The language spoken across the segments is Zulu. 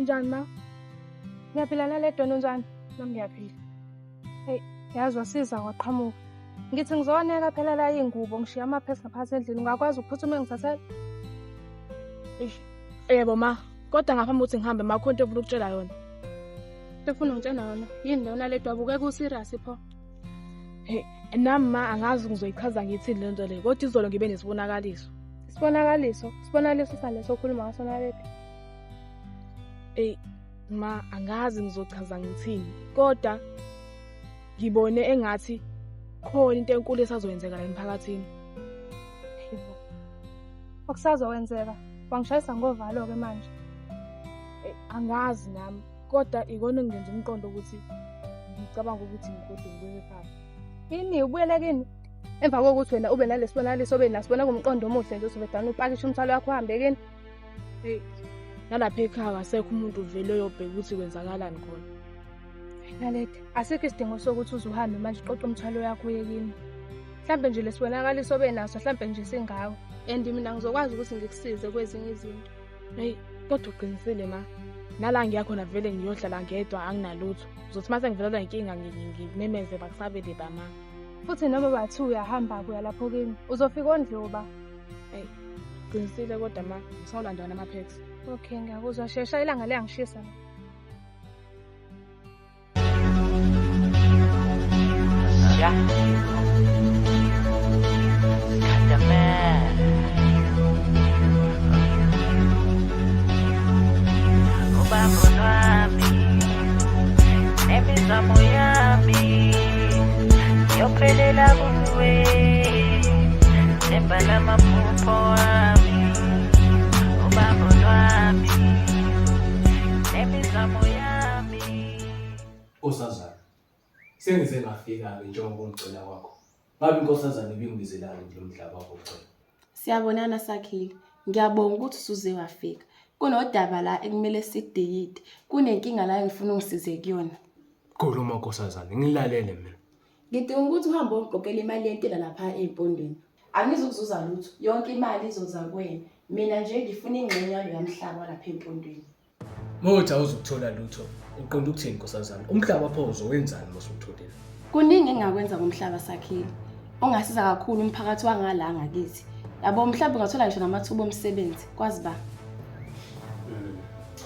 Unjani ma? Ngiyaphila nale dona unjani? Nami ngiyaphila. Hey, yazi wasiza waqhamuka. Ngithi ngizoneka phela la ingubo ngishiya amaphepha ngaphansi endlini. Ungakwazi ukuphuthuma ngithathele? Yebo ma, kodwa ngaphambi ukuthi ngihambe ma khonto ufuna ukutshela yona. Sefuna ngitshela yona. Yini lona le dabuke ku serious pho? Hey, nami ma angazi ngizoyichaza ngithini le nto le. Kodwa izolo ngibe nesibonakaliso. Isibonakaliso saleso okhuluma ngaso nalephi? Ma angazi ngizochaza ngithini. Kodwa ngibone engathi khona into enkulu esazoyenzeka la emphakathini. Yebo. Okusazokwenzeka. Wangishayisa ngovalo ke manje. Angazi nami. Kodwa ikona ngenza umqondo ukuthi ngicabanga ukuthi ngigodwe ngikwe phansi. Yini ubuyele kini? Emva kokuthi wena ube nalesibonakaliso ube nasibona kumqondo omuhle nje uzobedana upakisha umthwalo wakho uhambe kini. Nalapha ekhaya asekho umuntu uvele uyobheka ukuthi kwenzakalani khona. Nalete, asikho isidingo sokuthi uzuhambe manje uqoqa umthwalo wakho uyekini. Mhlambe nje lesibonakaliso benaso mhlambe nje singawo. And mina ngizokwazi ukuthi ngikusize kwezinye izinto. Kodwa uqinisile ma. Nala ngiyakhona vele ngiyohlala ngedwa anginalutho. Uzothi mase ngivelelwa inkinga nginemeze bakusabele bama. Futhi noma bathi uyahamba kuya lapho kini, uzofika ondloba. Qinisile kodwa ma, ngisawulanda wona amaphepha. Okay, ngiyakuzwa shesha ilanga liyangishisa. Yeah. Emizamo yami yophelela kuwe embala amaphupho wami ubambo lwami emizamo yami. Nkosazana, sengize ngafika-ke njengoba ngicela kwakho. Ngabe inkosazana ibingibizelani kulo mhlaba wakho ucela? Siyabonana Sakhile. Ngiyabonga ukuthi usuze wafika. Kunodaba la ekumele sideyide. Kunenkinga la engifuna ungisize kuyona. Khuluma nkosazana, ngilalele mina. Ngidinga ukuthi uhambe uqoqela imali yentela lapha empondweni. Angizukuzuza lutho. Yonke imali izoza kuwena. Mina nje ngifuna ingxenye yalo yamhlaba lapha empondweni. Mothi awuzukuthola lutho. Uqonda ukuthini nkosazana? Umhlaba pho uzowenzani mase utholile? Kuningi engakwenza ngomhlaba Sakhile. Ongasiza kakhulu umphakathi wangala ngakithi. Yabo mhlawumbe ungathola ngisho namathuba omsebenzi. Kwazi ba?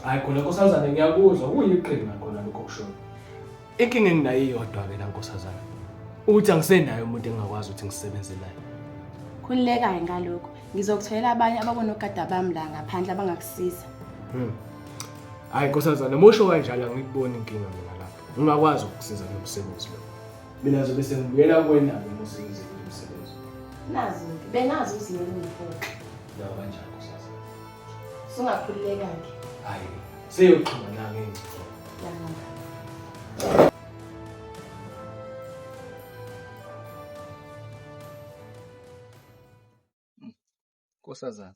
Hayi khona nkosazana ngiyakuzwa kuyiqhinga khona lokho kusho. Inkinga enginayo iyodwa-ke la nkosazana. Ukuthi angisenayo umuntu engakwazi ukuthi ngisebenzelayo. Khulilekayo ngalokho. Ngizokutholela abanye ababonogada bami la ngaphandle abangakusiza. Hayi nkosazana, mosho kanjalo angikuboni inkinga mina lapha. Ngingakwazi ukukusiza nomsebenzi lo. Mina zobe sengibuyela kuwena-ke mase ngizile umsebenzi. Nazi ke bengazi uzimele ungifoqa. Lawa kanjalo nkosazana. Sungakhulileka-ke. Hayi, seyoxhumana ngengcifo. Nkosazana,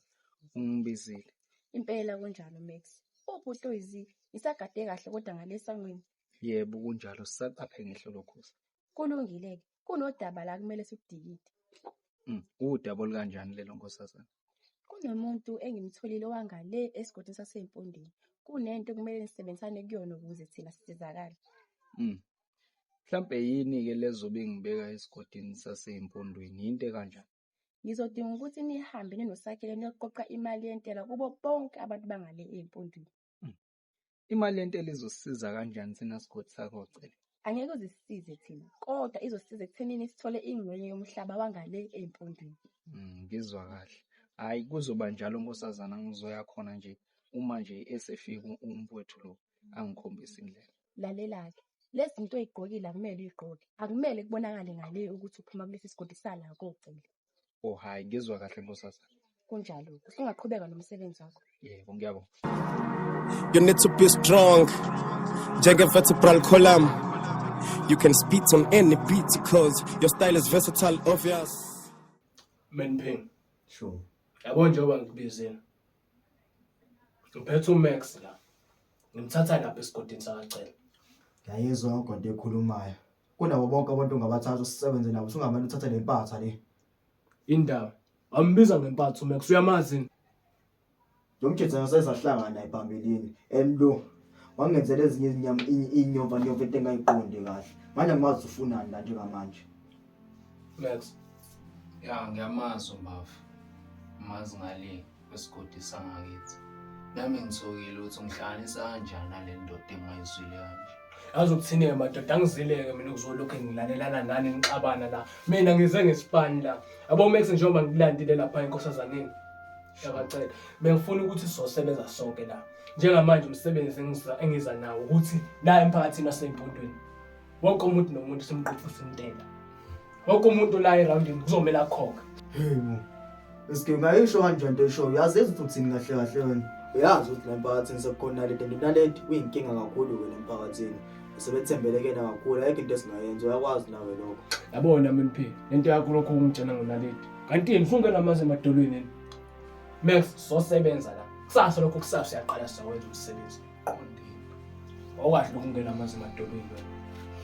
ungibizile. Impela kunjalo Max. Ubhuhlo iziki, isagade kahle kodwa ngalesangweni. Yebo kunjalo, sisaqaphe ngehlolo khosi. Kulungile-ke. Kunodaba la kumele sikudikide. Udaba olukanjani lelo nkosazana? Kunomuntu engimtholile wangale esigodini sasempondweni. Kunento kumele nisebenzisane kuyona ukuze thina sisizakale. Mhlambe yini-ke lezobe ngibeka esigodini sasempondweni, into kanjani? Ngizodinga ukuthi nihambe ninoSakhile niyoqoqa imali yentela kubo bonke abantu bangale empondweni. Imali yentela izosisiza kanjani thina sigodi sakho cela? Angeke uzisize thina, kodwa izosisiza ekuthenini sithole ingxenye yomhlaba wangale empondweni. Ngizwa kahle. Hayi kuzoba njalo nkosazana, ngizoya khona nje uma nje esefika umfowethu lo angikhombisa indlela. Lalela-ke, lezi zinto oyigqokile akumele uyigqoke. Akumele kubonakale ngale ukuthi uphuma kulesi sigodi sala kocela. Oh hayi ngizwa kahle nkosazana. Kunjalo, usungaqhubeka nomsebenzi wakho. Yebo ngiyabonga. You need to be strong. Vertebral column. You can spit on any beat because your style is versatile, obvious. Menpeng. Sure. Yabo njengoba ngikubizile. Ngiphethe uMax la. Ngimthatha lapha esigodini sakacela. Ngiyayizwa ugodo ekhulumayo. Kunabo bonke abantu ongabathatha usebenze nabo sungamane uthathe lempatha le. Indaba. Ambiza ngempatho uMax uyamazi. lo mthetho ngisesahlangana naye phambilini emlo wangenzela ezinye izinyama inyova into engayiqondi kahle manje angimazi ufunani la njengamanje. Max, Ya ngiyamazi umbafu. Mazi ngale kwesigodi sangakithi. Nami ngithokile ukuthi ngihlanganisa kanjani nale ndoda engayizwile kanje. yazi ukuthini-ke madoda angizile-ke mina ukuzolokhu ngilalelana nani nixabana la. Mina ngize ngesipani la. Yabo Max njengoba ngikulandile lapha enkosazaneni. Ngiyabacela. Bengifuna ukuthi sizosebenza sonke la. Njengamanje umsebenzi engiza nawo ukuthi la emphakathini wasempondweni. Wonke umuntu nomuntu simqoqisa intela. Wonke umuntu la eroundini kuzomela akhokhe. Yebo. Eske ngayisho kanjani into esho yazi ukuthi uthini kahle kahle wena. Uyazi ukuthi la emphakathini sekukhona le nto nalento uyinkinga kakhulu wena emphakathini. Sebethembelekena kakhulu ayikho into esingayenza uyakwazi nawe lokho. Yabona mina phi lento yakho lokho ungitshela ngonaleti. Kanti yini ufungela amazi emadolweni? Max sosebenza la. Kusasa lokho kusasa siyaqala sizawenza umsebenzi. Qondile. Awukwazi ukungena amazi emadolweni wena.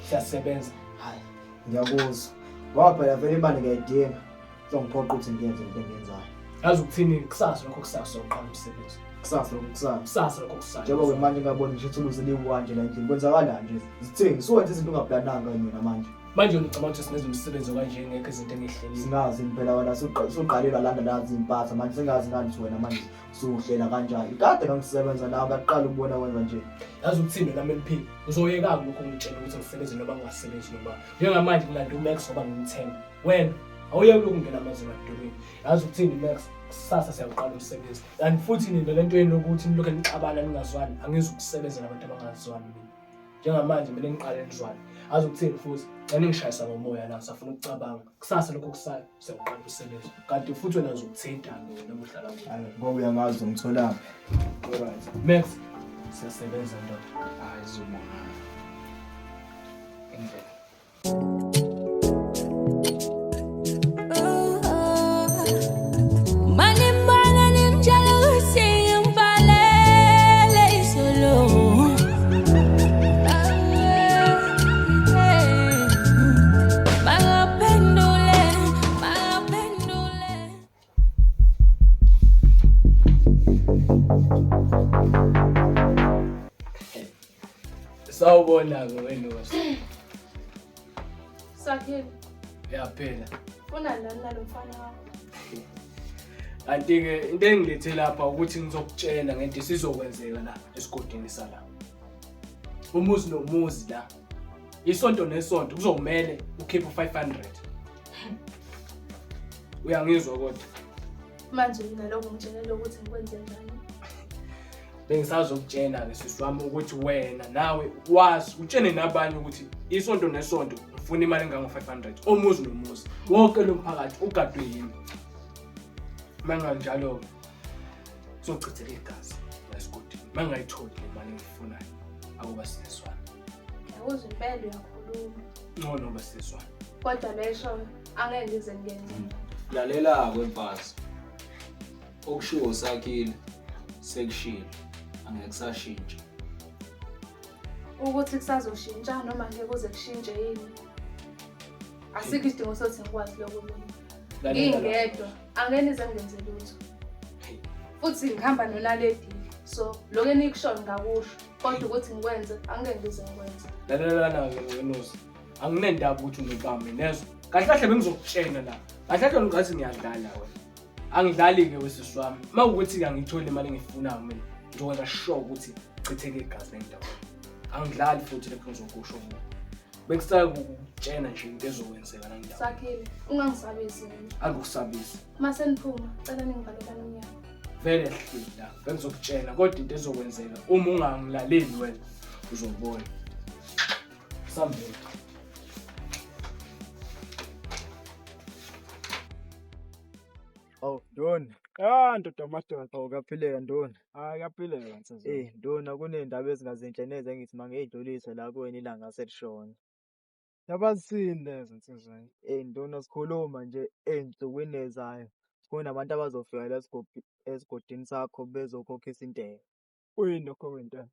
Siyasebenza. Hayi ngiyakuzwa. Waphela vele imali ngiyayidinga. Uzongiphoqa ukuthi ngiyenze into engiyenzayo. Yazi ukuthini kusasa lokho kusasa soqala umsebenzi. Kusasa lokho kusasa. Kusasa lokho kusasa. Njengoba manje ngabona ngisho ithuluzi liwanje la endlini kwenzakalani nje. Zithengi suwenza izinto ungaplananga mina manje. Manje ngicabanga ukuthi singenza umsebenzi kanje ngeke izinto engihlelile. Singazi impela wena usuqalile landa nazi impatha manje singazi ngani wena manje usuhlela kanjani. Kade ngisebenza nawe ngaqala ukubona wenza nje. Yazi ukuthini nami MP uzoyeka lokho ngitshela ukuthi ngisebenze noma ngingasebenzi noma. Njengamanje ngilanda uMax ngoba ngimthemba. Wena awuyeke ukungena amazi emadolweni. Yazi ukuthini Max kusasa siyaqala umsebenzi. And futhi nina lento yenu ukuthi nilokho nixabana ningazwani angizukusebenza nabantu abangazwani mina. Njengamanje mina ngiqale ngizwane. Yazi ukuthini futhi ngishayisa ngomoya la safuna ukucabanga. Kusasa lokho kusayo siyaqala umsebenzi. Kanti futhi wena uzokuthinta noma uhlala kude. Hayi ngoba uyangazi ungitholaphi. Alright. Max siyasebenza ndoda. Hayi zobona. Indlela. Sawubona-ke welosi. Sakhile, Yaphela. ufuna nani nalo mfana wakho? Kanti-ke into engilethe lapha ukuthi ngizokutshela ngento esizokwenzeka la esigodini sala. Umuzi nomuzi la. Isonto nesonto kuzomela ukhiphe 500. Uyangizwa kodwa? Manje mina lokho ngitshelela ukuthi ngikwenze njani? Bengisazokutshela-ke sisi wami ukuthi wena nawe wazi utshene nabanye ukuthi isonto nesonto ufuna imali engango-500 omuzi nomuzi wonke lo mphakathi ugadwe yimi. Manganjalo-ke sochitheka igazi la esigodini mangayitholi le mali engiyifunayo akuba sisizwana. Ngiyakuzwa impela uyakhuluma. Ngcono ba sisizwana. Kodwa lesho angeke ngize ngiyenze. Lalela kwempasa. Okushiwo Sakhile sekushilo. Angeke kusashintsha. Ukuthi kusazoshintsha noma ngeke kuze kushintshe yini? Asikho isidingo sokuthi ngikwazi lokho mina. Ngingedwa angeke nize ngenze lutho. Futhi ngihamba nonaledi. So lokho enikusho ngakusho kodwa ukuthi ngikwenze angeke ngize ngikwenze. Lalela-ke wenosi. Anginendaba ukuthi unobami nezwe. Kahle kahle bengizokutshena la. Kahle kahle ngathi ngiyadlala wena. Angidlali-ke wesisi wami. Mawukuthi-ke angiyitholi imali engiyifunayo mina. Ngizokwenza sure ukuthi chitheke igazi lendawo. Angidlali futhi lokho ngizokusho mina. Bengisaya ukutshena nje into ezokwenzeka la ndawo. Sakhile, ungangisabisi mina. Angikusabisi. Mase niphuma, cela ningivalelane umnyango. Vele hlila. Bengizokutshena kodwa into ezokwenzeka uma ungangilaleli wena uzobona. Sambeni. Awu Ndona. Ndoda madoda. Awu kaphileka Ndona. Hayi yaphileka nsizwa. Ndona kunendaba ezingazinhle neze engithi mangeyidlulise la kuwena ilanga selishona. Yabasini lezo nsizwa. Ndona sikhuluma nje ey'nsukwini ezayo. Kunabantu abazofika la esigodini sakho bezokhokhisa intela. Uyini lokho wentana?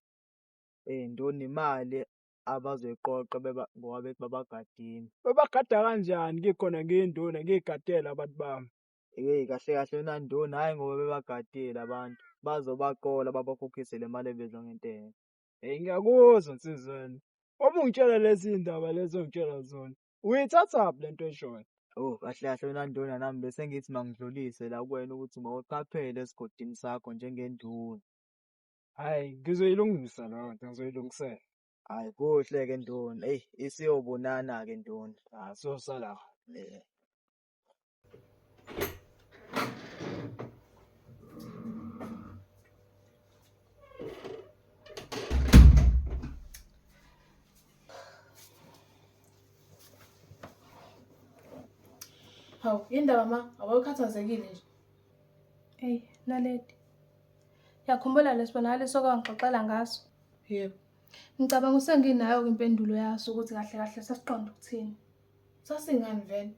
Ndona imali abazoyiqoqa ngoba bethi babagadini. Babagada kanjani ngikhona ngiyinduna ngiyigadela abantu bami. Kahle kahle uNandoni hayi ngoba bebagadile abantu. Bazobaqola babakhokhise le mali ebizwa ngentela. Ngiyakuzwa nsizweni. Uma ungitshela lezi ndaba lezo ongitshela zona, uyithathaphi lento eshoyo? Oh, kahle kahle uNandoni nami bese ngithi mangidlulise la kuwena ukuthi mawuqaphele esigodini sakho njengenduna. Hhayi, ngizoyilungisa leyo nto, ngizoyilungisela. Hayi kuhle-ke nduna. Isiyobonana-ke nduna. Sosala. Hawu, yindaba ma, awukhathazekile nje. Hey, Naledi. Yakhumbula lesibonakaliso okwangixoxela ngaso? Yebo. Ngicabanga usenginayo impendulo yaso ukuthi kahle kahle sasiqonda ukuthini. Sasingani vele?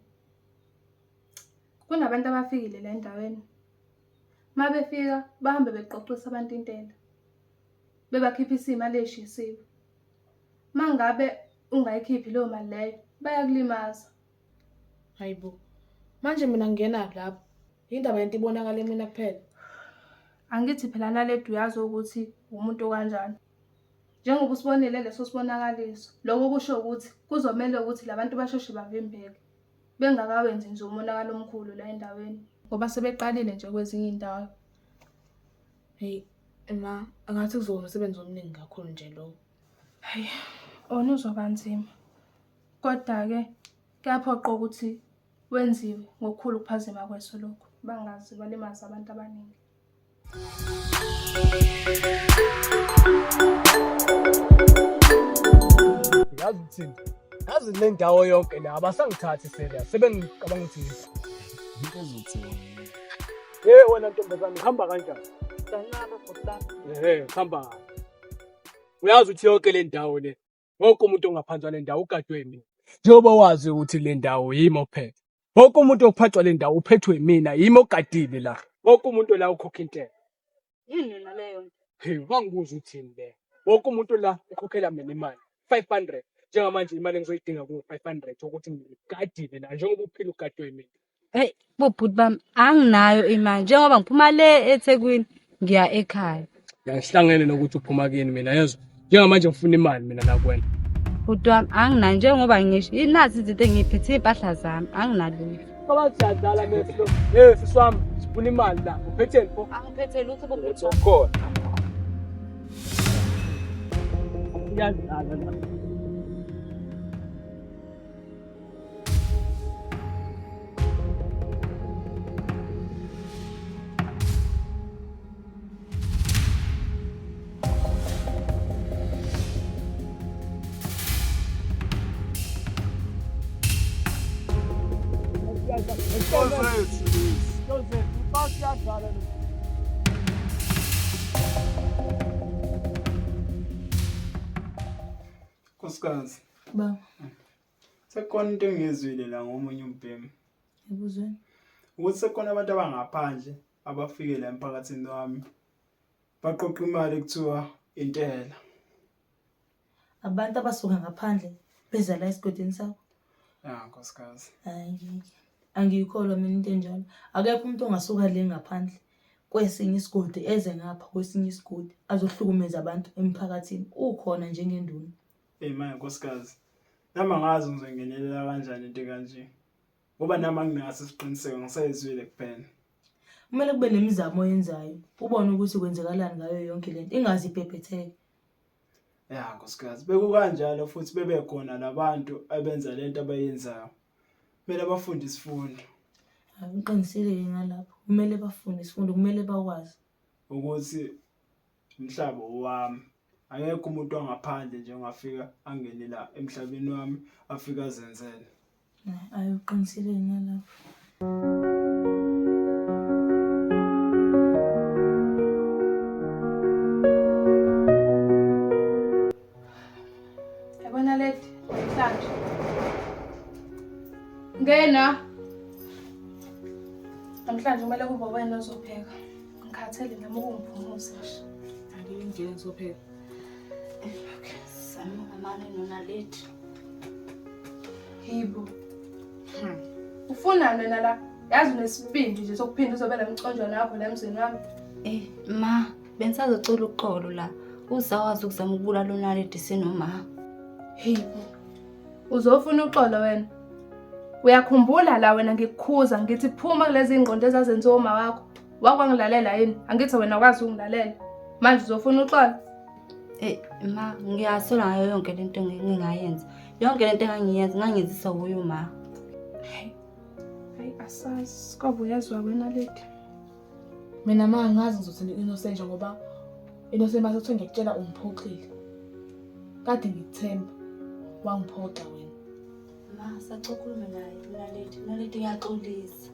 Kunabantu abafikile la endaweni. Uma befika bahambe beqoqisa abantu intela. Bebakhipha imali eshisiwe. Mangabe ungayikhiphi leyo mali leyo, bayakulimaza. Hayibo. Manje mina ngingena lapho. Indaba yento ibonakala mina kuphela. Angithi phela Naledi uyazi ukuthi umuntu kanjani. Njengoba usibonile leso sibonakaliso, lokho kusho ukuthi kuzomela ukuthi labantu bashoshe bavimbeke. Bengakawenzi nje umonakalo omkhulu la endaweni ngoba sebeqalile nje kwezinye indawo. Hey, ma, angathi kuzoba umsebenzi omningi kakhulu nje lo. Hayi, ona uzoba nzima. Kodwa ke kuyaphoqa ukuthi wenziwe ngokukhulu ukuphazima kweso lokho. Bangazi balimaza abantu abaningi. Yazi uthini? Yazi le ndawo yonke la abasangithathi serious. Sebengicabanga ukuthi Into ezothini? wena ntombazane hamba kanjani? Sanalo bhotana. Hamba. Uyazi ukuthi yonke le ndawo le wonke umuntu ongaphansi le ndawo ugadwe yimi. Njengoba wazi ukuthi le ndawo yimi ophethe. Wonke umuntu ophathwa le ndawo uphethwe yimina, yimi ogadile la. Wonke umuntu la ukhokha intela. Yini naleyo nto? Wangibuza uthini le? Wonke umuntu la ukhokhela mina imali 500. Njengamanje imali engizoyidinga ku 500 ukuthi ngigadile la njengoba uphila ugadwe yimi. Hey, bobhuti bami, anginayo imali njengoba ngiphuma le eThekwini ngiya ekhaya. Ngihlangene nokuthi uphuma kini mina yezwa. Njengamanje ngifuna imali mina la kuwena. Bhuti wami, anginayo njengoba ngisho inazi izinto engiphethe impahla zami, anginalutho. Abadala neslo. Siswami, sifuna imali la. Uphetheni pho? Angiphethe lutho bobhuti. Ukhona. Iyadlala la. Nkosikazi, Ba, sekhona into engiyizwile la ngomunye umbhemu. ebuzweni. Ukuthi sekhona abantu abangaphandle abafike la emphakathini wami. Baqoqa imali ekuthiwa intela. Abantu abasuka ngaphandle beza la esigodini sakho. Nkosikazi. Hayi, angiyikholwa mina into enjalo. Akekho umuntu ongasuka le ngaphandle kwesinye isigodi eze ngapha kwesinye isigodi azohlukumeza abantu emphakathini. Ukhona njengenduna. Manje nkosikazi. Nami ngazi ngizoyingenelela kanjani into kanje. Ngoba nami anginaso isiqiniseko ngisayizwile kuphela. Kumele kube nemizamo oyenzayo. Ubone ukuthi kwenzekalani ngayo yonke lento. Ingazi ibhebhetheke. Nkosikazi. Bekukanjalo futhi bebe khona labantu abenza lento abayenzayo. Kumele bafunde isifundo. Ngiqinisile ngalapho. Kumele bafunde isifundo, kumele bakwazi ukuthi umhlaba wami. Akekho umuntu ongaphandle nje ongafika angene la emhlabeni wami afika azenzele. Ayiqinisile ngalapho. Yabona Ledi, namhlanje. Ngena. Namhlanje kumele kube wena ozopheka. Ngikhathele nami ukungiphumuza nje. Angiyingene ngizopheka. Okay, sanoma manje noNaledi. Yibo. Ufuna wena la? Yazi unesibindi nje sokuphinda uzobela emconjwana yakho la emzini wami. Ma, bengisazocela uxolo la. Uzawazi ukuzama ukubulala uNaledi sinoma. Hey, uzofuna uxolo wena? Uyakhumbula la wena ngikukhuza ngithi phuma kulezi ingqondo ezazenziwa uma wakho. Wakwangilalela yini? Angithi wena wakwazi ukungilalela. Manje uzofuna uxolo? Ma, ngiyasola ngayo yonke lento engingayenza. Yonke lento engangiyenza ngangizisa kuyo ma. Hayi asazi kwabe uyazwa wena Ledi. Mina ma ngazi ngizothini Innocent ngoba Innocent mase ngiyakutshela umphoxile. Kade ngikuthemba wangiphoxa wena. Ma, saxokhuluma naye Naledi ngiyaxolisa.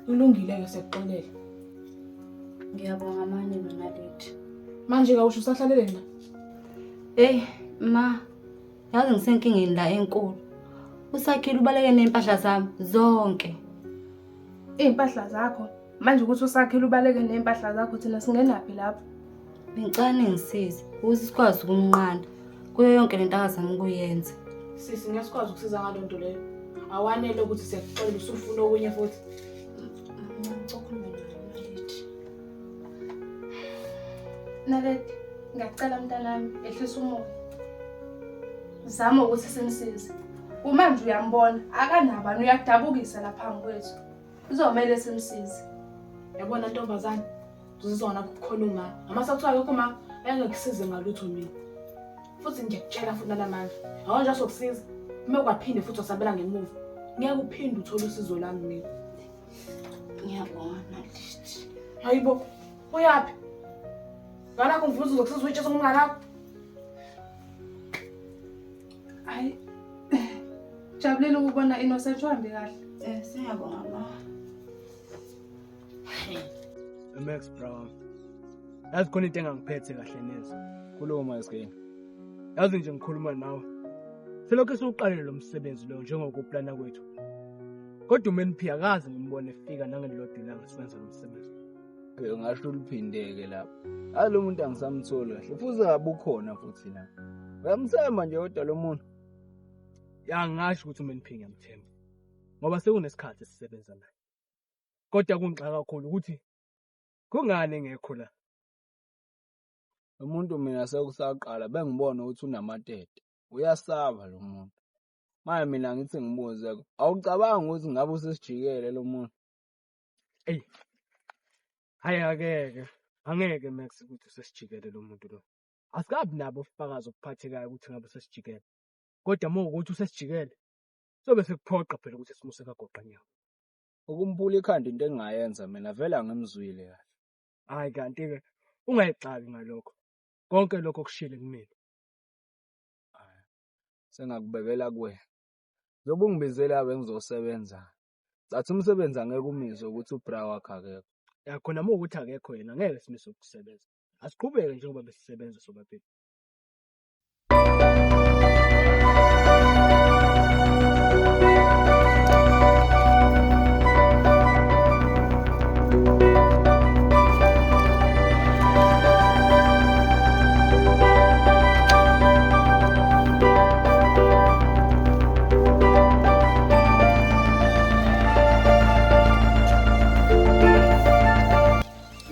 Ulungile ke sekuxolela. Ngiyabonga manje Naledi. Manje kawusho usahlalele na? Ma, yazi ngisenkingeni la enkulu. Usakhile ubaleke nempahla zami zonke. Impahla zakho manje ukuthi usakhile ubaleke nempahla zakho thina singenaphi lapho? Ngicela ngisize ukuthi sikwazi ukumnqanda kuyo yonke lento akazama ukuyenza. Sisi ngiyasikwazi ukusiza ngalonto leyo. Awanele ukuthi siyakuxolela usufuna okunye futhi. Ngicela Naledi, ngiyacela mntanami ehlisa umoya. Zama ukuthi simsize. Uma nje uyambona akanabani uyakudabukisa lapha kwethu. Uzomela simsize. Yabona ntombazana, uzizona ukukhuluma. Amasathiwa akho ma ayangekusize ngalutho mina. Futhi ngiyakutshela futhi nalamanje. Hawu nje sokusiza. Uma kwaphinde futhi usabela ngemuva. Ngiyakuphinda uthola usizo lami mina. ngiyabona Naledi. Hayibo, uyapi? Ngana kumvuza uzokusiza uyitshe somnganakho. Hayi. Jabulile ukubona Innocent uhambe kahle. Siyabonga ma. Max Brown. Yazi khona into engangiphethe kahle neze. Khuluma isikeni. Yazi nje ngikhuluma nawe. Selokho siuqalile lo msebenzi lo njengokuplana kwethu. Kodwa uMNP akaze ngimbone efika nangelilodwa ilanga siwenza lo msebenzi. Ngasho uliphindeke lapho. Lo muntu angisamtholi kahle. Futhi abukhona futhi la. Uyamthemba nje kodwa lo muntu. Ngasho ukuthi uMNP ngiyamthemba. Ngoba sekunesikhathi esisebenza naye. Kodwa kungixaka kakhulu ukuthi kungani engekho la. Umuntu mina sekusaqala bengibona ukuthi unamatete. Uyasaba lo muntu. Manje mina ngithi ngibuze awucabanga ukuthi ngabe usesijikele lo muntu. Hayi angeke Max ukuthi usesijikele lo muntu lo. Asikabi nabo ubufakazi obuphathekayo ukuthi ngabe usesijikele. Kodwa uma ukuthi usesijikele sobe sekuphoqa phela ukuthi simuse kagoqa nyawo. Ukumphula ikhanda into engingayenza mina vela ngimzwile kahle. Hayi kanti ke ungayixaki ngalokho. Konke lokho kushile kumina. Sengakubekela kuwe. Zobe ungibizela bengizosebenza. Sathi umsebenzi angeke umizwe ukuthi ubra wakhe akekho. Khona uma ukuthi akekho yena ngeke simise ukusebenza. Asiqhubeke njengoba besisebenza sobabili.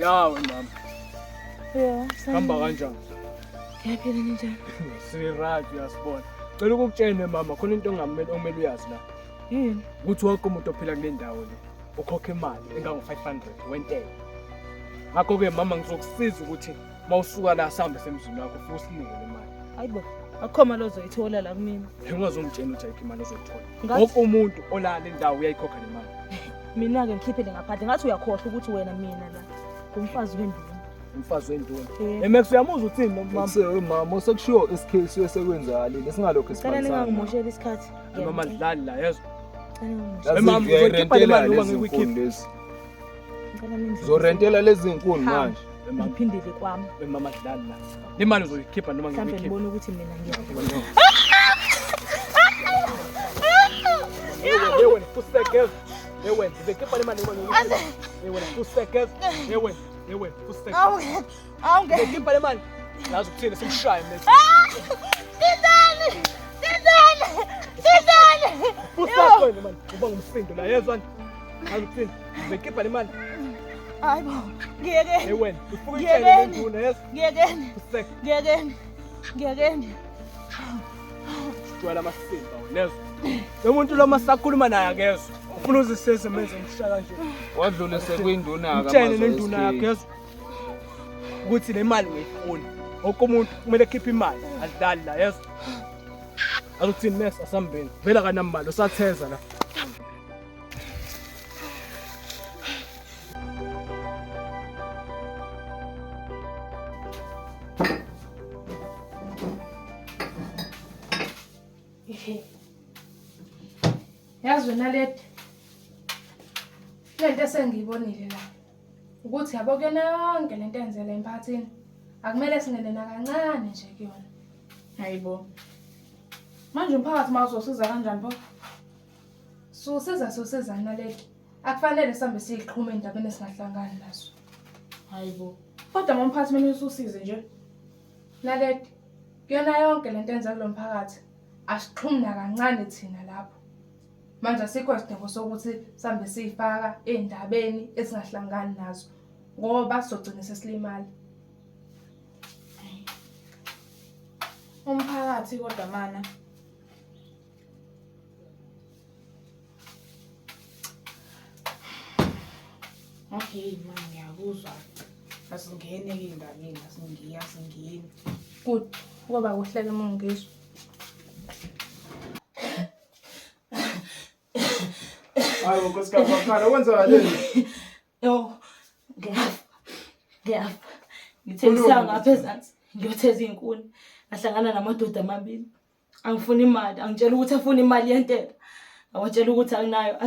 Yawe mama. Hamba kanjani? Ngiyaphila njani? Right uyasibona. Cela ukukutshene mama khona into ongamele uyazi la. Yini? Ukuthi wonke umuntu ophila kule ndawo le ukhokha imali engango-500 wentela. Ngakho ke mama ngizokusiza ukuthi mawusuka la sambe semzini wakho futhi usinike le mali. Hayibo, akhoma lo zoyithola la kumina. Ngingazongitshela ukuthi ayikho imali ozoyithola. Wonke umuntu olala endawo uyayikhokha le mali. Mina ke ngikhiphele ngaphandle ngathi uyakhohlwa ukuthi wena mina la umfazi wenduna. Umfazi wenduna. Max uyamuza uthini mama? Mama sekushiwo isikhathi sekwenzakala singalokho Cela ningangimoshela isikhathi. Mama dlali la yezwa. Mama uzokhipha le mali uma ngikukhipha. Zorentela lezi inkuni manje. Ngiphindele kwami. Mama dlali la. Le mali uzoyikhipha noma ngikukhipha. Mhlawumbe ngibona ukuthi mina ngiyakho. Yewe fusekez. Yewe ngizokhipha le mali noma ngikukhipha. Yewe fusekez. Yewe fusekez. Awunge. Ngizokhipha le mali. Yazi ukuthini simshaye manje. Sidani! uba ngumsindo la yezwa akuthini uzekhipha le mali hayi bo ngiyekeni wena ufuka itshele lenduna yes ngiyekeni ngiyekeni sitwala amasimba wena umuntu lo masakhuluma naye akezwe ufuna uziseze menze ngishaka nje wadlule sekuyinduna yakhe utshene nenduna yakhe yes ukuthi le mali ngiyifuna wonke umuntu kumele ekhiphe imali adlali la yes akuthini mes asambeni vela kanamali usatheza la yazi wena lento esengiyibonile la ukuthi yabo kuyona yonke lento enzela emphakathini akumele singene nakancane nje kuyona. Hayibo. Manje umphakathi mawuzosiza kanjani pho? Sosiza nalento. Akufanele sihambe siyiqhuma endabeni esingahlangani nazo. Hayibo. Kodwa umphakathi mina ususize nje. Nalento kuyona yonke lento enza kulo mphakathi asiqhumna kancane thina lapho. Manje asikho isidingo sokuthi sihambe siyifaka endabeni esingahlangani nazo ngoba sizogcina sesilimala. Umphakathi kodwa mana okay mama ngiyakuzwa asingene ke indabeni asingiyini Good ngoba kuhleke mongizwe. Hayi nkosikazi bakhala wenzakaleni? Yo ngiyafa ngithengisa ngapha ezansi ngiyotheza inkuni ahlangana namadoda amabili angifuna imali angitshela ukuthi afuna imali yentela awatshela ukuthi anginayo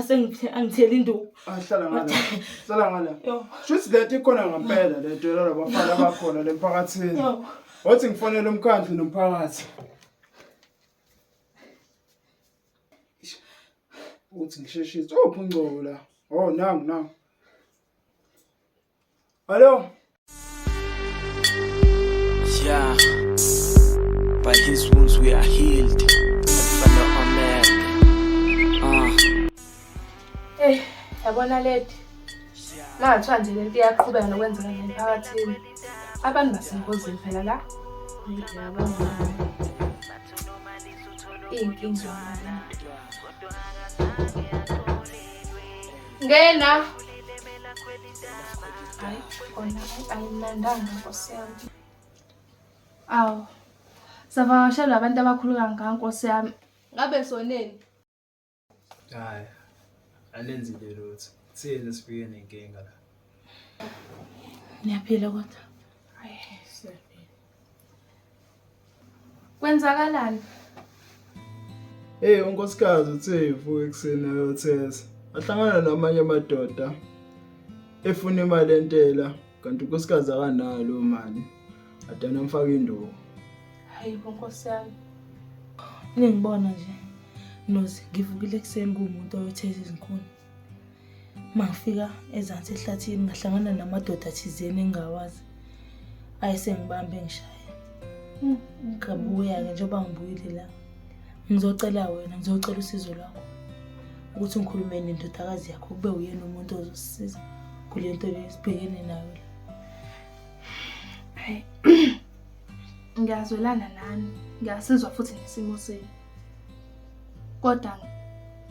angithela induku hlala ngala shuthi lento ikhona ngempela lento labafana abakhona lemphakathini wathi ngifonele umkhandlu nomphakathi uthi ngisheshise uphungcobo la nangu Hello Yeah, by his wounds we are healed. Yabona leti. Mathiwa nje lento iyaqhubeka nokwenzeka emphakathini. Abantu basengozini phela la. Inkinga ngena. Hayi, kona ayimnandanga Nkosi yami. Aw. Savakashela abantu abakhulu kangaka Nkosi yami. Ngabe soneni? hayi anenzile lutho siyene sifike nenkinga la Niyaphila kodwa Hayi, siyaphila. Kwenzakalani? unkosikazi uthe ivuka ekseni ayotheza ahlangana namanye amadoda efuna imali entela kanti unkosikazi akanayo mali adana mfaka induku Hayi Nkosi yami. ngibona nje nozi ngivukile ekseni kumuntu oyotheza izinkuni mangifika ezansi ehlathini ngahlangana namadoda thizeni engawazi ayesengibambe ngishaya ngabuya ke njengoba ngibuyile la ngizocela wena ngizocela usizo lwakho ukuthi ngikhulume nendodakazi yakho kube uyena umuntu ozosisiza kulento lesibhekene nayo la Hayi. Ngiyazwelana nani. Ngiyasizwa futhi nesimo senu. Kodwa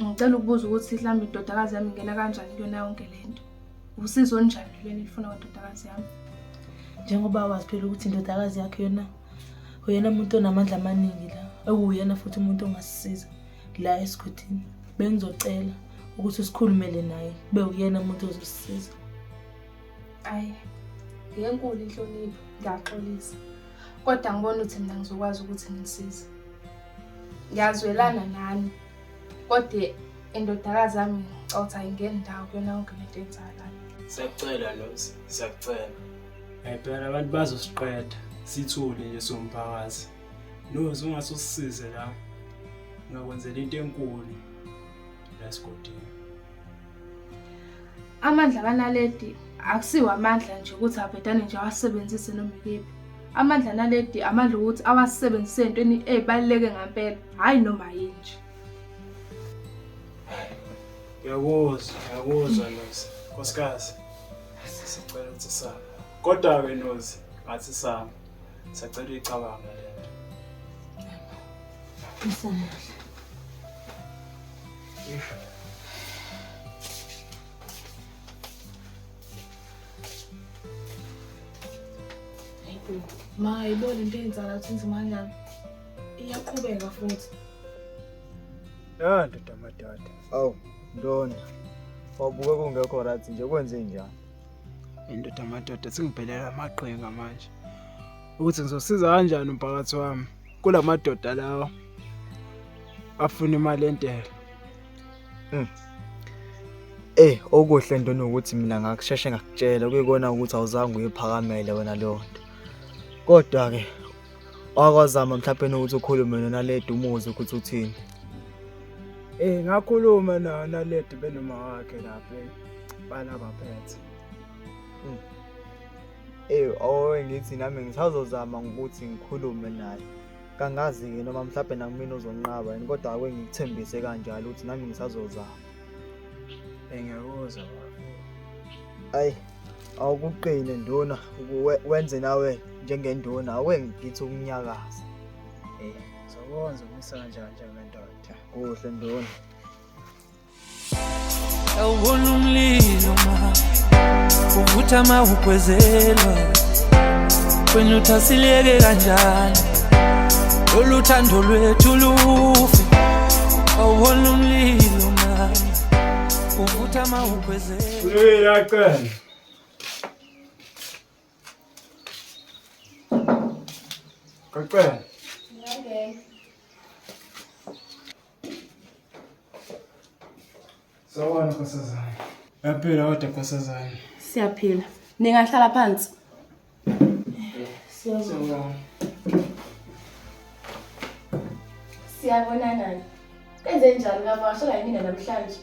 ngicela ukubuza ukuthi mhlawumbe indodakazi yami ingena kanjani kuyona yonke lento. Usizo njani lweni lifuna kwendodakazi yami? njengoba wazi phela ukuthi indodakazi yakhe yona uyena umuntu onamandla amaningi la ekuyena futhi umuntu ongasisiza la esigodini bengizocela ukuthi usikhulumele naye kube uyena umuntu ozosisiza. Hayi. Ngenkulu inhlonipho ngiyaxolisa. Kodwa ngibona ukuthi mina ngizokwazi ukuthi ngisize. Ngiyazwelana nani. Kodwa indodakazi yami ngicotha ingene ndawo kuyona yonke lento enzakalayo. Siyakucela Losi, siyakucela. Phela abantu bazosiqeda, sithule nje somphakathi. Losi ungasosisize la. Ungakwenzela into enkulu la esigodini. Amandla kanaledi akusiwa amandla nje ukuthi abhedane nje awasebenzise noma ikephi. Amandla naledi amandla ukuthi awasebenzise entweni ezibaleke ngempela, hayi noma yini nje. Ngiyakuzwa Nozi. Nkosikazi. Sicela ukuthi sisame. Kodwa-ke Nozi, ngathi sisame. Sicela uyicabanga le nto. Ma yibona into eyenzala ukuthi inzima kanjani. Iyaqhubeka futhi. Ya ndoda amadada. Awu, Ndona. Wabuke kungekho right nje kwenze njani? Indoda amadoda singibhelela amaqhinga manje. Ukuthi ngizosiza kanjani umphakathi wami kulamadoda lawo afuna imali entela. Okuhle Ndona ukuthi mina ngakusheshe ngakutshela kuyikona ukuthi awuzange uyiphakamele wena lo nto. Kodwa ke wakwazama mhlawumbe ukuthi ukhulume nona le dumuzo ukuthi uthini. Ngakhuluma nayo naledo benoma wakhe lapha bala baphethe. Ngithi nami ngisazozama ukuthi ngikhulume naye. Kangazi ke noma mhlawumbe nakumina uzonqaba yini kodwa ake ngikuthembise kanjalo ukuthi nami ngisazozama. Ngiyakuzwa baba. Ayi, awukuqine Ndona wenze nawe njengendona awengithi ukunyakaza. Ngizokwenza umisa kanjani njengendoda. Kuhle Ndona. Awubona umlilo ma uvutha mawugwezelwa wena uthasileke kanjani oluthando lwethu lufe. Awubona umlilo ma uvutha mawugwezelwa uyaqala. Kaqala. Okay. Sawubona Nkosazana. Yaphila kodwa Nkosazana. Siyaphila. Ningahlala phansi. Siyabonana. Kenze njani ngavakashela yini namhlanje?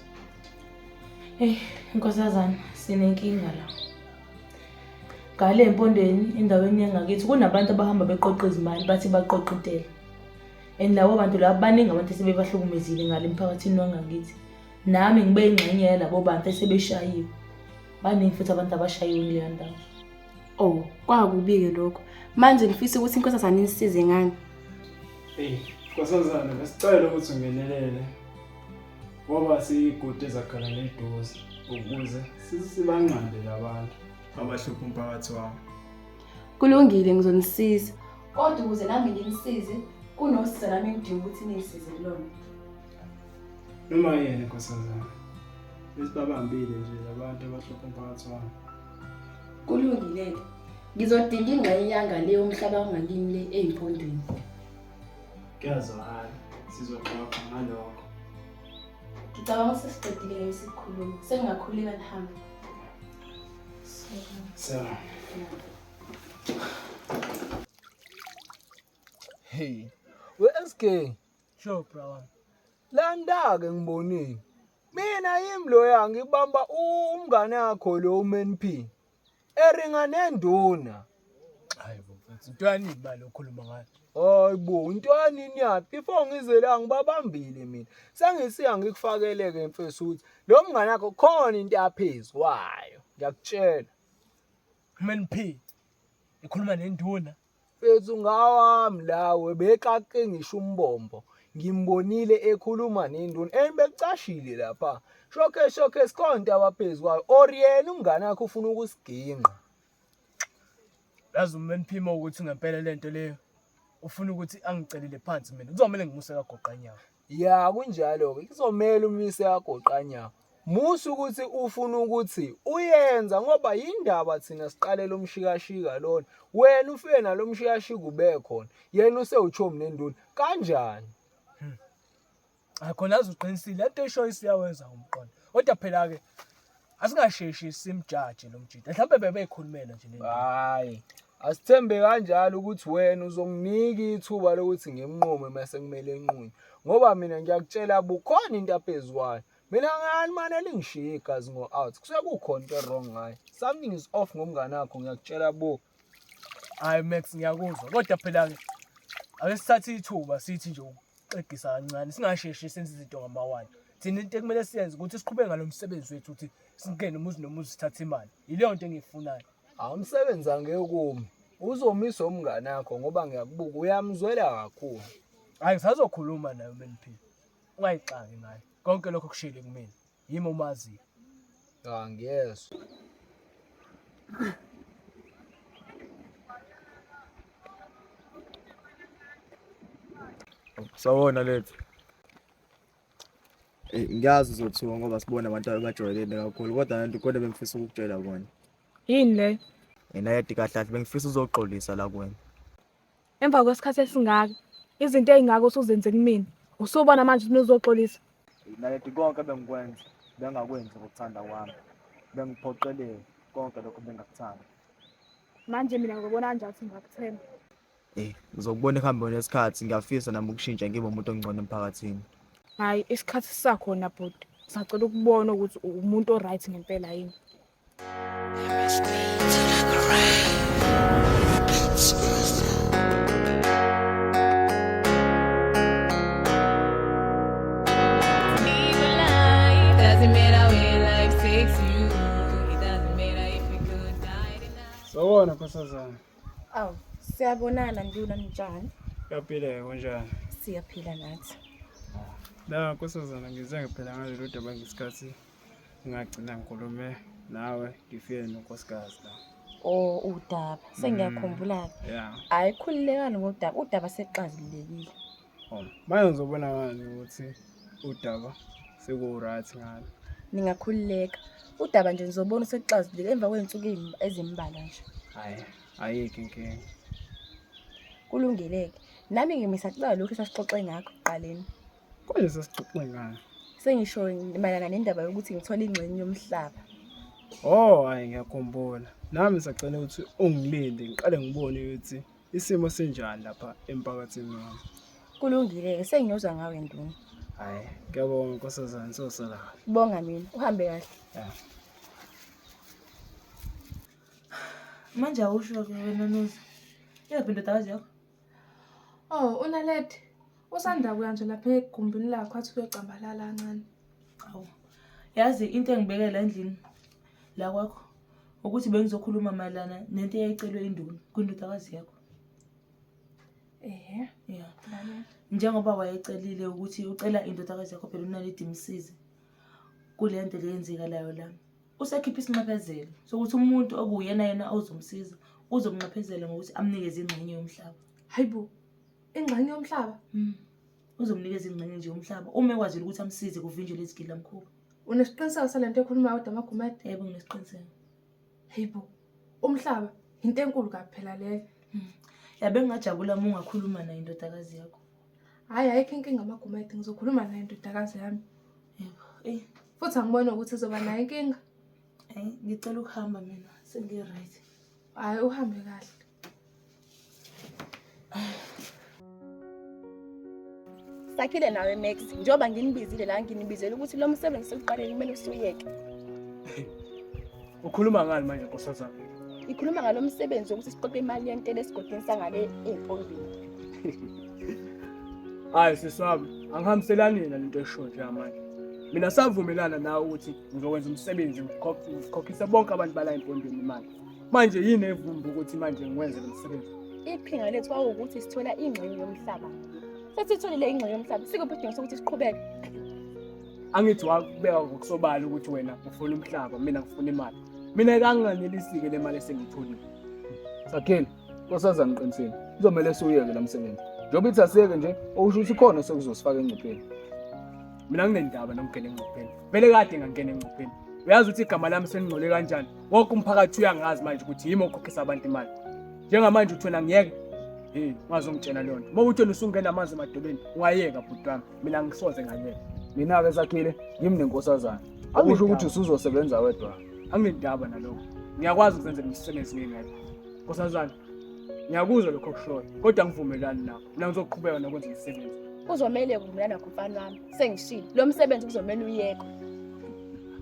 Nkosazana, sinenkinga la. Ngale empondweni endaweni yangakithi kunabantu abahamba beqoqa izimali bathi baqoqa intela. Lawo bantu laba baningi abantu sebebahlukumezile ngale emphakathini wangakithi. Nami ngibe ingxenye yalabo bantu esebeshayiwe. Baningi futhi abantu abashayiwe kuleyo ndawo. Oh, kwakubi-ke lokho. Manje ngifisa ukuthi Nkosazana inisize ngani. Nkosazana, besicela ukuthi ungenelele. Ngoba siyigude ezakhala neduze ukuze sibanqande labantu abahlupha umphakathi wami. Kulungile ngizonisiza. Kodwa ukuze nami nginisize, kunosiza nami ngidinga ukuthi nisize kulona. Noma yena Nkosazana. Besibabambile nje labantu abahlupha umphakathi wami. Kulungile. Ngizodinga ingxenye yanga leyo umhlaba wangakini le eyimpondweni. Kuyazwakala, sizoxoxa ngalokho. Ngicabanga sesiqedile ngesikhuluma. Sengingakhuleka nihambe. Sawa. Hey, we-SK. Sure bro. Landa-ke ngibonile. Mina yimloya ngibamba umngane wakho lo uMNP. Eringa nenduna. Hayi mfethu, intwani imali okhuluma ngayo? Hayibo, intwani niyaphi? Before ngize la ngibabambile mina. Sengisiya ngikufakeleke mfethu ukuthi lo mngane wakho khona into yaphezulu kwayo. Ngiyakutshela. MNP. Ikhuluma nenduna. Fethu ngawami lawe bekake ngisho umbombo. Ngimbonile ekhuluma nenduna enibecashile lapha. Showcase sikhonto abaphezulu kwayo. Oriyena umngane wakho ufuna ukusiginqa. Yazi uMNP ukuthi ngempela lento leyo ufuna ukuthi angicelele phansi mina. Kuzomela ngimuse kagoqanyawo. Ya kunjalo ke kuzomela umise kagoqanyawo. Musu ukuthi ufuna ukuthi uyenza ngoba indaba thina siqalela umshikashika lona. Wena ufike nalomshikashika ube khona. Yena usewuchomi nenduna. Kanjani? Akhona azuqinisile lento eshoyisi yawenza umqondo. Kodwa phela ke asingasheshi simjaje lo mjida. Mhlawumbe bebeyikhulumela nje lento. Hayi. Asithembe kanjalo ukuthi wena uzonginika ithuba lokuthi ngimnqume mase kumele enqume. Ngoba mina ngiyakutshela bukhona into yaphezwayo. Mina ngani manje lingishiye igazi ngo out. Kusekukhona into wrong ngayo. Something is off ngomngane wakho ngiyakutshela bo. Hayi Max ngiyakuzwa. Kodwa phela ke ake sithathe ithuba sithi nje ukuxegisa kancane singasheshi senze izinto ngama-1. Thina into ekumele siyenze ukuthi siqhubeke ngalo msebenzi wethu ukuthi singene umuzi nomuzi sithathe imali. Yileyo nto engiyifunayo. Umsebenzi angeke kumi. Uzomiswa umngane wakho ngoba ngiyakubuka uyamzwela kakhulu. Hayi ngisazokhuluma naye uMNP. Ungayixaki naye. Konke lokho kushile kumina. Yimi umazi. Ngiyezwa. Sawona lethu. Ngiyazi uzothuka ngoba sibona abantu abajwayelene kakhulu kodwa nanti kodwa bengifisa ukukutshela kona. Yini le? Yena kahle bengifisa uzoxolisa la kuwena. Emva kwesikhathi esingaka, izinto ezingaka usuzenze kumina. Usubona manje ukuthi uzoxolisa. Nalethi konke bengikwenza, bengakwenzi ngokuthanda kwami. Bengiphoqelele konke lokho bengakuthanda. Manje mina ngibona kanjani ukuthi ngiyakuthemba. Ngizokubona ekuhambeni kwesikhathi ngiyafisa nami ukushintsha ngibe umuntu ongcono emphakathini. Hayi isikhathi sisakhona bhuti. Sacela ukubona ukuthi umuntu oright ngempela yini. Sawona Nkosazana. Awu, siyabonana nduna njani? Uyaphila kanjani? Siyaphila nathi. La Nkosazana ngize ngiphela ngalelo daba ngesikhathi ngagcina ngikhulume nawe ngifike nonkosikazi la. Oh, udaba. Sengiyakhumbula. Yeah. Hayi khulilekani ngodaba. Udaba seqazilekile. Manje ngizobona ngani ukuthi udaba seku-right ngalo. Ningakhulileka. Udaba nje ngizobona seqazilekile emva kweinsuku ezimbalwa nje. Hayi, ayikho inkinga. Kulungeleke. Nami ngimisacela lokho esasixoxe ngakho eqaleni. Konje sasixoxe ngani? Sengisho mayelana nendaba yokuthi ngithola ingxenye yomhlaba. Hayi ngiyakhumbula. Nami sacela ukuthi ungilinde ngiqale ngibone ukuthi isimo senjani lapha emphakathini wami. Kulungileke sengiyozwa ngawe nduna. Hayi, ngiyabonga Nkosazana sosala. Bonga mina. Uhambe kahle. Yeah. Manje awusho ke wena Nozi. Yephi ndodakazi yakho? Oh, uNaledi. Usanda kuya nje lapha egumbini lakho athi kuyocambalala kancane. Awu. Yazi into engibekela endlini la kwakho ukuthi bengizokhuluma mayelana nento eyayicelwe induna kwindodakazi yakho. Yeah. Njengoba wayecelile ukuthi ucela indodakazi yakho phela uNaledi imsize kule nto leyenzekalayo la. Usekhipha isinxephezelo sokuthi umuntu okuyena yena ozomsiza uzomnxephezela ngokuthi amnikeze ingxenye yomhlaba. Hayibo. Ingxenye yomhlaba? Uzomnikeza ingxenye nje yomhlaba uma ekwazile ukuthi amsize kuvinjwe izigila mkhulu. Unesiqiniseko salento ekhuluma kodwa amagumede? Yebo nginesiqiniseko. Hayibo. Umhlaba into enkulu kaphela leyo. Yabe ngingajabula uma ungakhuluma naye indodakazi yakho. Hayi ayikho inkinga amagumede ngizokhuluma naye indodakazi yami. Yebo. Futhi angibona ukuthi uzoba nayo inkinga. Ngicela ukuhamba mina sengi-right. Hayi uhambe kahle. Sakhile nawe Max njoba nginibizile la nginibizela ukuthi lo msebenzi sekuqaleni kumele usuyeke. Ukhuluma ngani manje Nkosazana? Ikhuluma ngalo msebenzi ukuthi siqoqe imali yentela esigodini sangale empondweni. Hayi siswami, angihambiselani nalento eshort la manje. Mina savumelana nawe ukuthi ngizokwenza umsebenzi ngikhokhisa bonke abantu bala empondweni imali. Manje yini evumba ukuthi manje ngiwenze lo msebenzi? Iqhinga lethu kwawukuthi sithola ingxenye yomhlaba. Sesitholile ingxenye yomhlaba. Sikuphi idingo sokuthi siqhubeke? Angithi wakubeka ngokusobala ukuthi wena ufuna umhlaba, mina ngifuna imali. Mina kanganelisike le mali esengitholile. Sakhile, Nkosazana qinisile. Kuzomela suyeke la msebenzi. Njoba ithi asiyeke nje, okusho ukuthi khona sekuzosifaka engcupheni. Mina nginendaba nokungena engcupheni. Vele kade ngangena engcupheni. Uyazi ukuthi igama lami seningcole kanjani? Wonke umphakathi uyangazi manje ukuthi yimi okhokhisa abantu imali. Njengamanje uthona ngiyeke. Ngazongitshela leyo nto. Uma uthi usungena amanzi emadolweni, ungayeka bhuti wami. Mina ngisoze ngayeka. Mina-ke Sakhile, ngimi neNkosazana. Akusho ukuthi usuzosebenza wedwa. Anginendaba nalokho. Ngiyakwazi ukuzenzela umsebenzi ngingedwa. Nkosazana, ngiyakuzwa lokho kushoyo, kodwa ngivumelani nawe. Mina ngizoqhubeka nokwenza umsebenzi. Uzomele ukuvumelana kumfana wami. Sengishilo. Lo msebenzi kuzomela uyeke.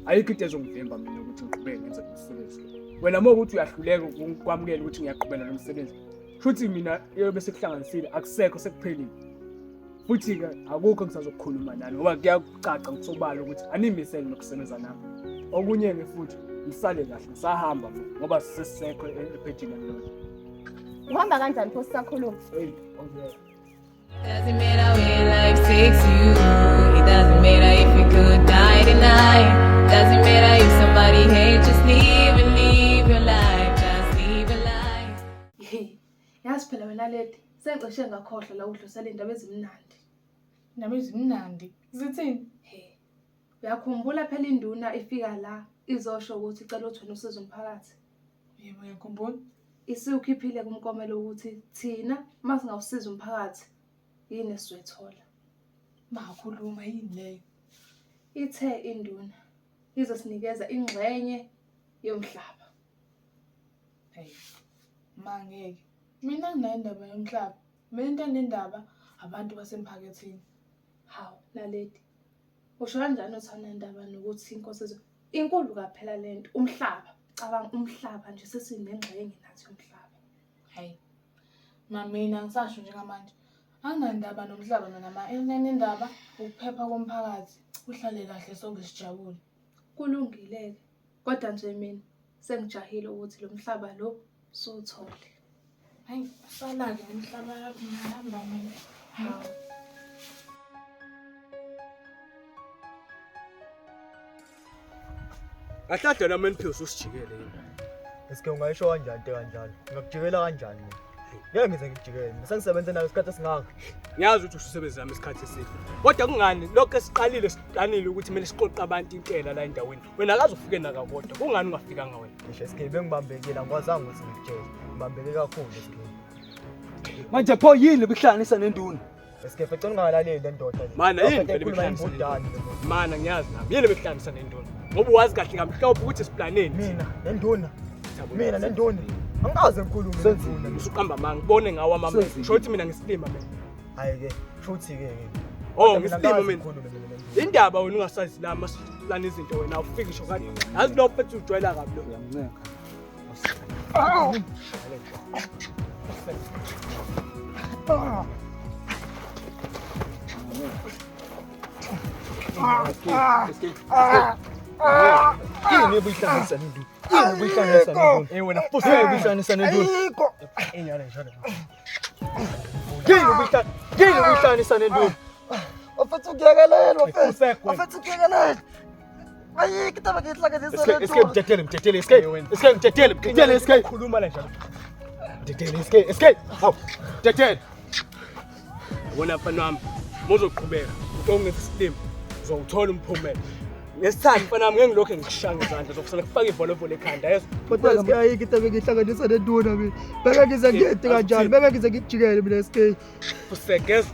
Ayikho into ezongivimba mina ukuthi ngiqhubeke ngenze umsebenzi. Wena uma ukuthi uyahluleka ukwamukela ukuthi ngiyaqhubeka lo msebenzi. Futhi mina yobe sekuhlanganisile akusekho sekuphelile. futhi-ke akukho ngisazokukhuluma nani ngoba kuyacaca kusobala ukuthi animisele nokusebenza nami. Okunye-ke futhi ngisale kahle ngisahamba ngoba sesisekho ephethini lona. Uhamba kanjani pho sisakhuluma? Hey, okay. Doesn't matter where life takes you. It doesn't matter if you could die tonight. Doesn't matter if somebody hates, just live your life. Just live your life. Yazi phela wena Lady, sengicishe ngakhohlwa la udlulisela indaba ezimnandi. Indaba ezimnandi. Zithini? Uyakhumbula phela induna ifika la izosho ukuthi icela uthona usizo umphakathi. Yebo, ngiyakhumbula. Isiukhiphile kumkomelo ukuthi thina masingawusiza umphakathi yini esizothola. Makhuluma yini leyo? Ithe induna izosinikeza ingxenye yomhlaba. Hey, mangeke. Mina nginendaba yomhlaba. Mina nendaba abantu basemphakathini. Hawu, Naledi. Usho kanjani uthana indaba nokuthi inkosi inkulu kaphela lento umhlaba. Cabanga umhlaba nje sesinengxenye nathi umhlaba. Hayi. Mina ngisasho njengamanje. Anginandaba nomhlaba mina nendaba ukuphepha komphakathi. Uhlale kahle sonke sijabule. Kulungile. Kodwa nje mina sengijahile ukuthi lo mhlaba lo sothole. Hayi, sala-ke umhlaba lapho ngihamba mina. Hawu. Kahlade nami eniphiwe usijikele yini? Eske ungayisho kanjani into kanjalo? Ngakujikela kanjani mina? Ngeke ngize ngijikele. Sengisebenze nayo isikhathi esingaka. Ngiyazi ukuthi usebenza nami isikhathi eside. Kodwa kungani lokho esiqalile siqanile ukuthi kumele siqoqe abantu intela la endaweni. Wena akaze ufike naka kodwa. Kungani ungafikanga wena? Ngisho eske bengibambekile angikwazanga ukuthi ngikutshele. Ngibambeke kakhulu eske. Manje pho yini bekuhlanganisa nenduna? Eske mfethu ungalaleli le ndoda le. Mana yini vele bekuhlanganisa? Mana ngiyazi nami. Yini bekuhlanganisa nenduna? Ngoba wazi kahle kamhlophe ukuthi siplaneni. Mina nenduna. Angikaze ngikhulume nenduna. Usuqamba manga ngibone ngawo amama. Sho ukuthi mina ngisilima mina. Hayi ke, futhi ke. Oh, ngisilima mina. Indaba wena ungasazi la masiplana izinto wena awufiki ngisho kanti. Yazi lo mfethu ujwayela kabi lo. Uyamnceka. Yini buyihlanganisa nenduna? Yini buyihlanganisa nenduna? Wena futhi buyihlanganisa nenduna. Enyane njalo. Yini buyihlanganisa nenduna? Afethu kuyakelelwa mfethu. Afethu kuyakelelwa. Ayikho indaba ngihlanganisa nenduna. Eske mtetele. Khuluma la njalo. Mtetele eske. Hawu. Mtetele. Wona mfana wami, mozoqhubeka. Utonge isistem. Uzowuthola umphumela. Ngesithandi mfana wami ngeke ngilokho ngikushanga izandla zokusala kufaka ivolovolo ekhanda yezo. Kodwa eske ayikho indaba ngihlanganisa nenduna mina. Beke ngize ngiyede kanjani? Beke ngize ngijikele mina eske. Fuseke.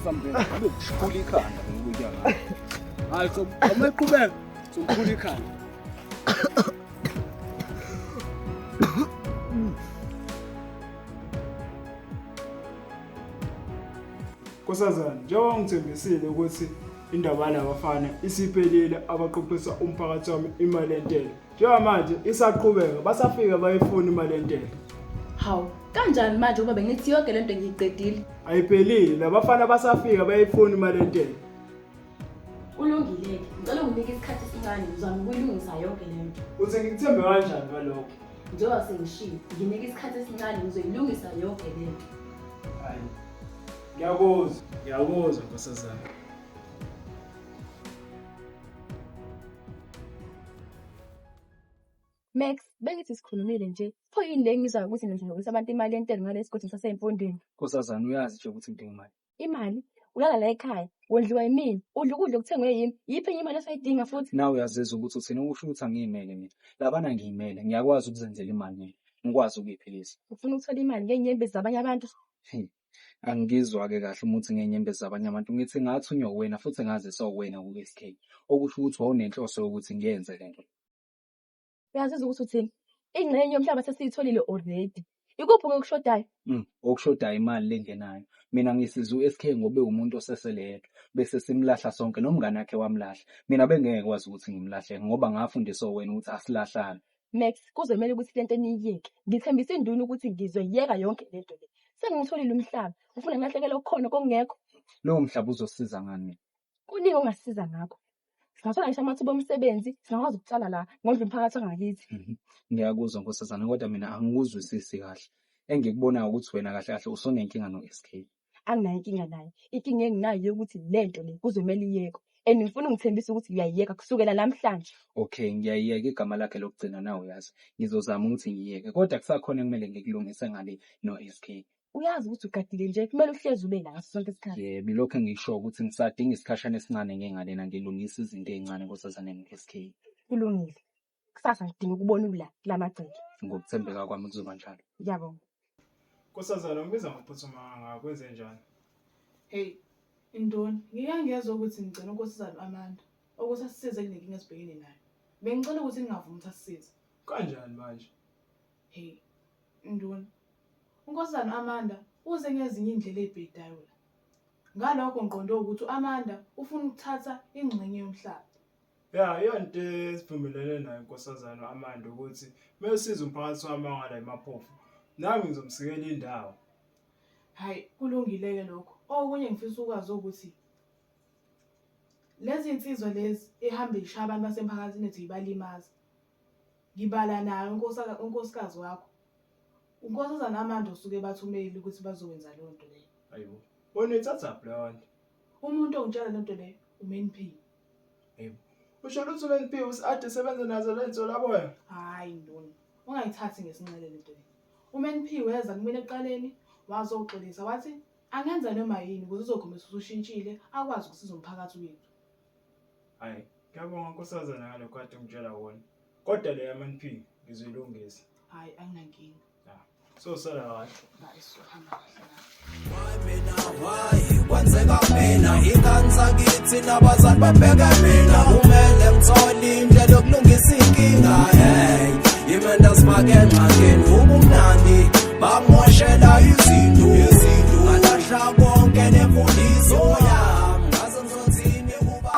Something. Khula ikhanda ngikutya ngayo. Hayi so ameqhubeka. Sokhula ikhanda. Nkosazana, njengoba ngithembisile ukuthi indaba nabafana isiphelile abaqoqisa umphakathi wami imali entela. Njengamanje isaqhubeka basafika bayifuna imali entela. Hawu, kanjani manje ngoba bengithi yonke lento ngiyiqedile? Ayiphelile, labafana basafika bayifuna imali entela. Kulungile, ngicela unginike isikhathi esincane ngizama ukuyilungisa yonke lento. Uthi ngikuthembe kanjani ngalokho? Njengoba sengishilo, nginike isikhathi esincane ngizoyilungisa yonke lento. Hayi. Ngiyakuzwa nkosazana. Max, bengithi sikhulumile nje. Pho yini le engizwayo ukuthi ngizoyilungisa abantu imali entela ngalesi sikhathi saseyimfondweni? Nkosazana uyazi nje ukuthi ngidinga imali. Imali? Ulala la ekhaya, wondliwa yimini, udla ukudla okuthengwe yimi. Yiphi enye imali esayidinga futhi? Nawe uyazizwa ukuthi uthina ukusho ukuthi angiyimele mina. Labana ngiyimele, ngiyakwazi ukuzenzela imali mina. Ngikwazi ukuyiphilisa. Ufuna ukuthola imali ngeenyembezi zabanye abantu? Angizwa-ke kahle umuthi ngeenyembezi zabanye abantu. Ngithi ngathunywa uwena futhi ngaze sowena ku-SK. Okusho ukuthi wawunenhloso yokuthi ngiyenze lento. Uyazizwa ukuthi uthini? Ingxenye yomhlaba sesiyitholile already. Ikuphi ngokushodayo? Okushodayo imali lengenayo. Mina ngisiza u-SK ngobe umuntu osesele yedwa. Bese simlahla sonke nomngane wakhe wamlahla. Mina bengeke kwazi ukuthi ngimlahle ngoba ngafundiswa wena ukuthi asilahlane. Max, kuzomela ukuthi lento niyiyeke. Ngithembisa induna ukuthi ngizoyeka yonke lento le. Sengitholile umhlaba. Ufuna ngilahlekele okukhona kokungekho. Lowo mhlaba uzosiza ngani mina? Kuningi ongasisiza ngakho. Singathola ngisho amathuba omsebenzi, singakwazi ukutshala la, ngondla umphakathi wangakithi. Ngiyakuzwa nkosazana kodwa mina angikuzwisisi kahle. Engikubonayo ukuthi wena kahle kahle usonenkinga no-SK. Anginayo inkinga naye. Inkinga enginayo ukuthi lento le kuzomela iyeko. And ngifuna ungithembisa ukuthi uyayiyeka kusukela namhlanje. Okay, ngiyayiyeka igama lakhe lokugcina nawe yazi. Ngizozama ukuthi ngiyeke. Kodwa kusakhona kumele ngikulungise ngale no-SK. Uyazi ukuthi ugadile nje kumele uhlezi ube la ngaso sonke isikhathi. Yebo, lokho ngisho ukuthi ngisadinga isikhashana esincane ngengalena ngilungisa izinto ezincane nkosazana no-SK. Kulungile. Kusasa ngidinga ukubona ula lamagceke. Ngokuthembeka kwami kuzoba njalo. Ngiyabonga. Nkosazana ngibiza ngophuthuma ngakwenze njani? Hey, Indoni, ngiyangezwa ukuthi ngicela unkosazana Amanda ukuthi asisize kunenkinga esibhekene nayo. Bengicela ukuthi ningavumi ukuthi asisize. Kanjani manje? Hey, Indoni. Unkosazana Amanda uze ngezinye indlela ezibhedayo la. Ngalokho ngiqonde ukuthi Amanda ufuna ukuthatha ingxenye yomhlaba. Ya, yonto esivumelene nayo nkosazana Amanda ukuthi mayusiza umphakathi wami ngala emaphofu. Nami ngizomsikela indawo. Hayi, kulungile ke lokho. Okunye ngifisa ukwazi ukuthi lezi insizwa lezi ehamba ishaya abantu basemphakathini ethi ibalimaza. Ngibala nayo unkosikazi wakho. Unkosazana Amanda usuke bathumeli ukuthi bazokwenza leyo nto leyo. Hayibo. Wona ithatha plan. Umuntu ongitshela lento leyo uMNP. Hayibo. Usho ukuthi uMNP usade sebenza nazo lento laboya. Hayi Ndoni. Ungayithathi ngesinqele lento leyo. uMNP weza kumina eqaleni wazoxolisa wathi angenza noma yini ukuze uzokhombisa ukuthi ushintshile akwazi ukusiza umphakathi wethu. Hayi, ngiyabonga nkosazana ngalokho kade ngitshela wona. Kodwa le yaMNP ngizolungisa. Hayi, anginankinga. So sala kahle. Hayi, sohamba kahle. Kwenzeka mina ikanza kithi nabazali babheka mina kumele ngithole indlela yokulungisa inkinga. Hey, imenda smaken ubumnandi bamoshela izinto ngalahla konke nemfundiso yami ngaze ngizothini kuba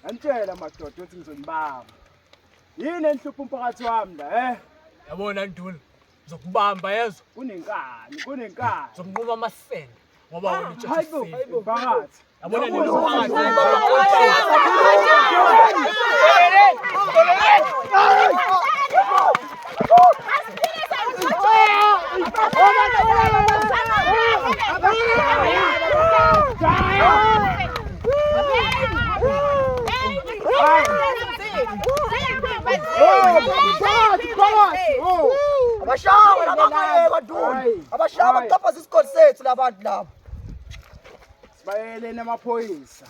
Antshela madoda ukuthi ngizonibamba. Yini enhlupha umphakathi wami la, Yabona Nduli, ngizokubamba yezwa. Kunenkani. Ngizokunquma amasende ngoba wena utshethe. Hayibo, umphakathi. Yabona abashawa labaqheka Nduli. Abashawa baqapha isikole sethu labantu labo. Sibayelene amaphoyisa.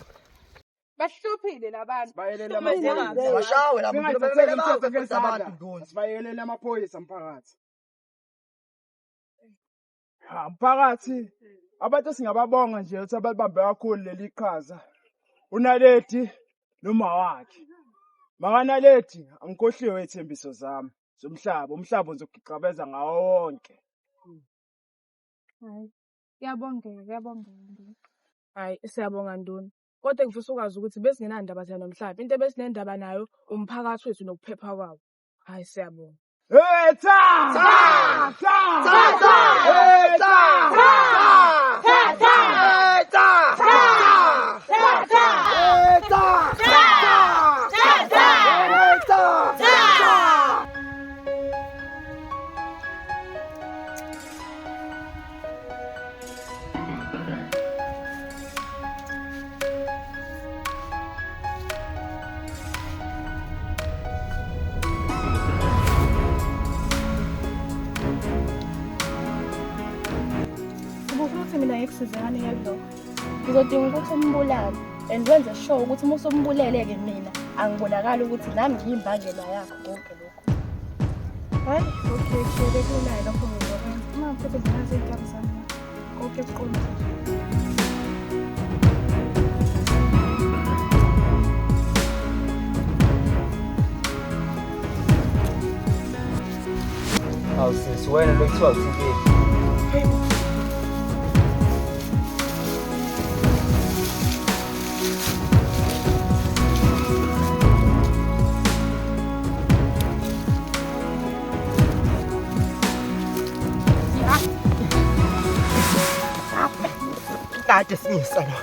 Bahluphile labantu. Sibayelene amaphoyisa. Abashawe labantu bebele bazi abantu Nduli. Sibayelene amaphoyisa mphakathi. Mphakathi, abantu singababonga nje ukuthi ababambe kakhulu leli qhaza. Unaledi noma wakhe. Makanaledi angikhohliwe ithembiso zami zomhlaba. Umhlaba uzogiqabeza ngawo wonke. Hayi. Kuyabongeka. Hayi, siyabonga Ndoni. Kodwa ngifisa ukwazi ukuthi besingenandaba thina nomhlaba. Into ebesinendaba nayo umphakathi wethu nokuphepha kwawo. Hayi, siyabonga. Mina ngikusizana ngakho. Ngizodinga ukuthi umbulale and wenze sure ukuthi uma usombuleleke mina angibonakala ukuthi nami ngiyimbangela yakho konke lokho. Hayi, okay, kuyeke kulala lapho ngizokwenza. Uma ngiphethe nginazo izinto zami. Konke kuqondile. Sis, wena lo kuthiwa uthintile. kade sinyisana.